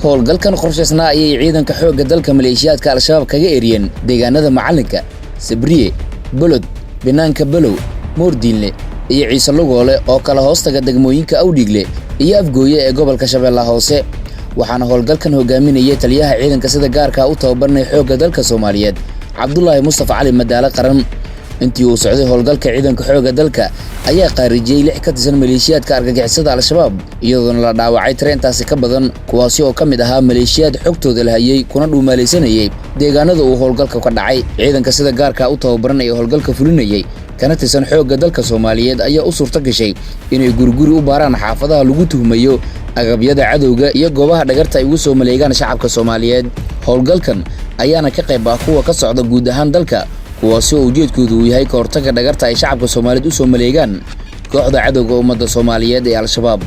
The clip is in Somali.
howlgalkan qorshaysnaa ayay ciidanka xoogga dalka maleeshiyaadka al-shabaab kaga eriyeen deegaanada Macalinka, Sabriye, Bolod, Banaanka Balow, Moordiinle iyo Ciise Lugoole oo kala hoostaga degmooyinka Awdhiigle iyo Afgooye ee gobolka Shabeellaha Hoose. waxaana howlgalkan hogaaminayay taliyaha ciidanka sida gaarka u tababarnay xoogga dalka Soomaaliyeed Cabdullaahi Mustafa Cali Madaale Qaran. intii uu socday howlgalka ciidanka xoogga dalka ayaa qaarijiyay 6 ka tirsan maleeshiyaadka argagixisada al-shabaab iyadoo la dhaawacay tareentaasi ka badan kuwaasi oo kamid ahaa maleeshiyaad xogtooda la hayay kuna dhuumaaleysanayay deegaanada uu howlgalka ka dhacay. ciidanka sida gaarka u tababarnay howlgalka fulinayay kana tirsan xoogga dalka Soomaaliyeed ayaa u suurta gashay inay guriguri u baaraan xaafadaha lagu tuhmayo agabyada cadowga iyo goobaha dhagarta ay ugu soo maleegaan shacabka Soomaaliyeed. howlgalkan ayaana ka qayb ah kuwa ka socda guud ahaan dalka kuwaasi oo ujeedkoodu yahay ka hortagga dhagarta ay shacabka Soomaaliyeed u soo maleegaan kooxda cadowga ummadda Soomaaliyeed ee al-shabaab.